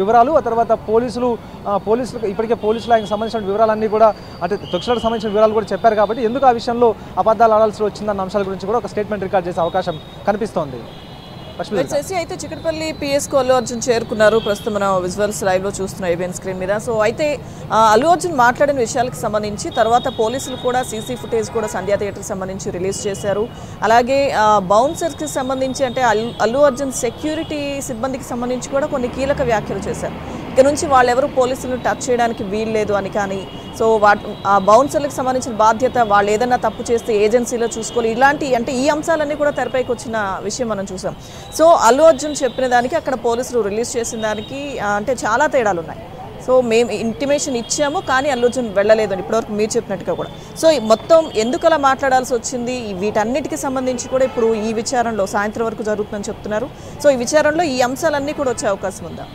వివరాలు ఆ తర్వాత పోలీసులు ఇప్పటికే పోలీసులు ఆయనకు సంబంధించిన వివరాలన్నీ కూడా అంటే తొక్కిసలాటకు సంబంధించిన వివరాలు కూడా చెప్పారు కాబట్టి ఎందుకు ఆ విషయంలో అబద్ధాలు ఆడాల్సి వచ్చిందన్న అంశాల గురించి కూడా ఒక స్టేట్మెంట్ రికార్డ్ చేసే అవకాశం కనిపిస్తోంది. అయితే చిక్కడపల్లి పిఎస్కు అల్లు అర్జున్ చేరుకున్నారు. ప్రస్తుతం మనం విజువల్స్ లైవ్ లో చూస్తున్న ఏబిఎన్ స్క్రీన్ మీద. సో అయితే అల్లు అర్జున్ మాట్లాడిన విషయాలకు సంబంధించి తర్వాత పోలీసులు కూడా సీసీ ఫుటేజ్ కూడా సంధ్యా థియేటర్కి సంబంధించి రిలీజ్ చేశారు. అలాగే బౌన్సర్స్కి సంబంధించి అంటే అల్లు అర్జున్ సెక్యూరిటీ సిబ్బందికి సంబంధించి కూడా కొన్ని కీలక వ్యాఖ్యలు చేశారు. ఇక నుంచి వాళ్ళెవరు పోలీసులను టచ్ చేయడానికి వీల్లేదు అని, కానీ సో ఆ బౌన్సర్లకు సంబంధించిన బాధ్యత వాళ్ళు ఏదైనా తప్పు చేస్తే ఏజెన్సీలో చూసుకోవాలి, ఇలాంటి అంటే ఈ అంశాలన్నీ కూడా తెరపైకి వచ్చిన విషయం మనం చూసాం. సో అల్లు అర్జున్ చెప్పిన దానికి అక్కడ పోలీసులు రిలీజ్ చేసిన దానికి అంటే చాలా తేడాలు ఉన్నాయి. సో మేము ఇంటిమేషన్ ఇచ్చాము కానీ అల్లు అర్జున్ వెళ్ళలేదు అని ఇప్పటివరకు మీరు చెప్పినట్టుగా కూడా. సో మొత్తం ఎందుకు అలా మాట్లాడాల్సి వచ్చింది, వీటన్నిటికీ సంబంధించి కూడా ఇప్పుడు ఈ విచారణలో సాయంత్రం వరకు జరుగుతుందని చెప్తున్నారు. సో ఈ విచారణలో ఈ అంశాలన్నీ కూడా వచ్చే అవకాశం ఉందా?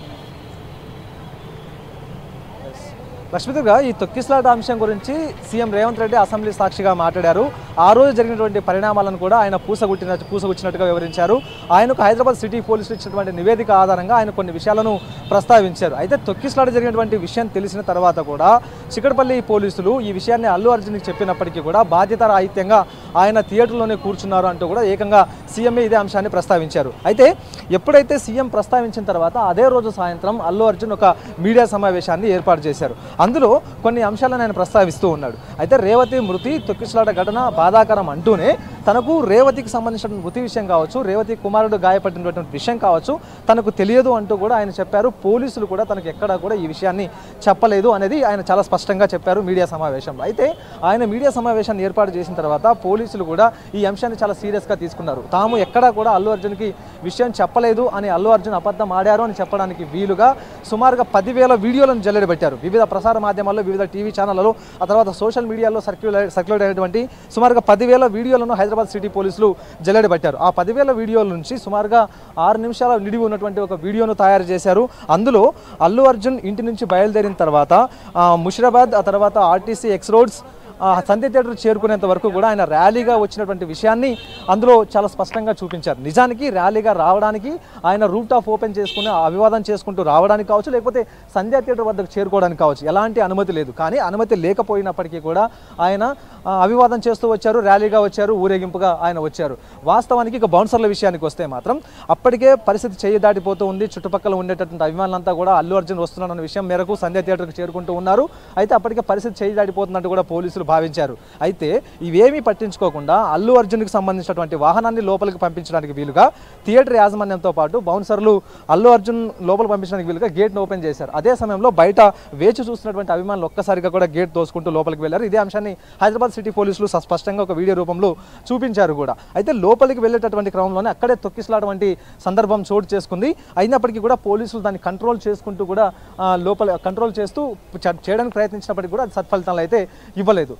లక్ష్మీదుర్గా ఈ తొక్కిసలాట అంశం గురించి సీఎం రేవంత్ రెడ్డి అసెంబ్లీ సాక్షిగా మాట్లాడారు. ఆ రోజు జరిగినటువంటి పరిణామాలను కూడా ఆయన పూసగుచ్చినట్టుగా వివరించారు. ఆయనకు హైదరాబాద్ సిటీ పోలీసులు ఇచ్చినటువంటి నివేదిక ఆధారంగా ఆయన కొన్ని విషయాలను ప్రస్తావించారు. అయితే తొక్కిసలాట జరిగినటువంటి విషయం తెలిసిన తర్వాత కూడా చిక్కడపల్లి పోలీసులు ఈ విషయాన్ని అల్లు అర్జున్కి చెప్పినప్పటికీ కూడా బాధ్యతారాహిత్యంగా ఆయన థియేటర్లోనే కూర్చున్నారు అంటూ కూడా ఏకంగా సీఎంఏ ఇదే అంశాన్ని ప్రస్తావించారు. అయితే ఎప్పుడైతే సీఎం ప్రస్తావించిన తర్వాత అదే రోజు సాయంత్రం అల్లు అర్జున్ ఒక మీడియా సమావేశాన్ని ఏర్పాటు చేశారు. అందులో కొన్ని అంశాలను ఆయన ప్రస్తావిస్తూ ఉన్నాడు. అయితే రేవతి మృతి తొక్కిసలాట ఘటన బాధాకరం అంటూనే తనకు రేవతికి సంబంధించిన మృతి విషయం కావచ్చు, రేవతి కుమారుడు గాయపడినటువంటి విషయం కావచ్చు తనకు తెలియదు అంటూ కూడా ఆయన చెప్పారు. పోలీసులు కూడా తనకు ఎక్కడా కూడా ఈ విషయాన్ని చెప్పలేదు అనేది ఆయన చాలా స్పష్టంగా చెప్పారు మీడియా సమావేశంలో. అయితే ఆయన మీడియా సమావేశాన్ని ఏర్పాటు చేసిన తర్వాత పోలీసులు కూడా ఈ అంశాన్ని చాలా సీరియస్గా తీసుకున్నారు. తాము ఎక్కడా కూడా అల్లు అర్జున్కి విషయం చెప్పలేదు అని అల్లు అర్జున్ అబద్ధం ఆడారు అని చెప్పడానికి వీలుగా సుమారుగా 10,000 వీడియోలను జల్లెడబెట్టారు. వివిధ ప్రసార మాధ్యమాల్లో, వివిధ టీవీ ఛానళ్లలో, ఆ తర్వాత సోషల్ మీడియాలో సర్క్యులేట్ అయినటువంటి సుమారుగా 10,000 వీడియోలను హైదరాబాద్ సిటీ పోలీసులు జల్లెడబెట్టారు. ఆ 10,000 వీడియోల నుంచి సుమారుగా 6 నిమిషాల నిడివి ఉన్నటువంటి ఒక వీడియోను తయారు చేశారు. అందులో అల్లు అర్జున్ ఇంటి నుంచి బయలుదేరిన తర్వాత ముషిరాబాద్, ఆ తర్వాత ఆర్టీసీ ఎక్స్ రోడ్స్, సంధ్య థియేటర్ చేరుకునేంత వరకు కూడా ఆయన ర్యాలీగా వచ్చినటువంటి విషయాన్ని అందులో చాలా స్పష్టంగా చూపించారు. నిజానికి ర్యాలీగా రావడానికి ఆయన రూట్ ఆఫ్ ఓపెన్ చేసుకుని అభివాదం చేసుకుంటూ రావడానికి కావచ్చు, లేకపోతే సంధ్య థియేటర్ వద్దకు చేరుకోవడానికి కావచ్చు, ఎలాంటి అనుమతి లేదు. కానీ అనుమతి లేకపోయినప్పటికీ కూడా ఆయన అభివాదం చేస్తూ వచ్చారు, ర్యాలీగా వచ్చారు, ఊరేగింపుగా ఆయన వచ్చారు. వాస్తవానికి ఇక బౌన్సర్ల విషయానికి వస్తే మాత్రం అప్పటికే పరిస్థితి చేయి దాటిపోతూ ఉంది. చుట్టుపక్కల ఉండేటటువంటి అభిమానులంతా కూడా అల్లు అర్జున్ వస్తున్నాడన్న విషయం మేరకు సంధ్య థియేటర్కి చేరుకుంటూ ఉన్నారు. అయితే అప్పటికే పరిస్థితి చేయి దాటిపోతున్నట్టు కూడా పోలీసులు భావించారు. అయితే ఇవేమీ పట్టించుకోకుండా అల్లు అర్జున్కి సంబంధించినటువంటి వాహనాన్ని లోపలికి పంపించడానికి వీలుగా థియేటర్ యాజమాన్యంతో పాటు బౌన్సర్లు అల్లు అర్జున్ లోపలికి పంపించడానికి వీలుగా గేట్ను ఓపెన్ చేశారు. అదే సమయంలో బయట వేచి చూస్తున్నటువంటి అభిమానులు ఒక్కసారిగా కూడా గేట్ తోసుకుంటూ లోపలికి వెళ్ళారు. ఇదే అంశాన్ని హైదరాబాద్ సిటీ పోలీసులు స్పష్టంగా ఒక వీడియో రూపంలో చూపించారు కూడా. అయితే లోపలికి వెళ్ళేటటువంటి క్రమంలోనే అక్కడే తొక్కిసలాట వంటి సందర్భం చోటు చేసుకుంది. అయినప్పటికీ కూడా పోలీసులు దాన్ని కంట్రోల్ చేసుకుంటూ కూడా లోపల కంట్రోల్ చేస్తూ చేయడానికి ప్రయత్నించినప్పటికీ కూడా సత్ఫలితాలు అయితే ఇవ్వలేదు.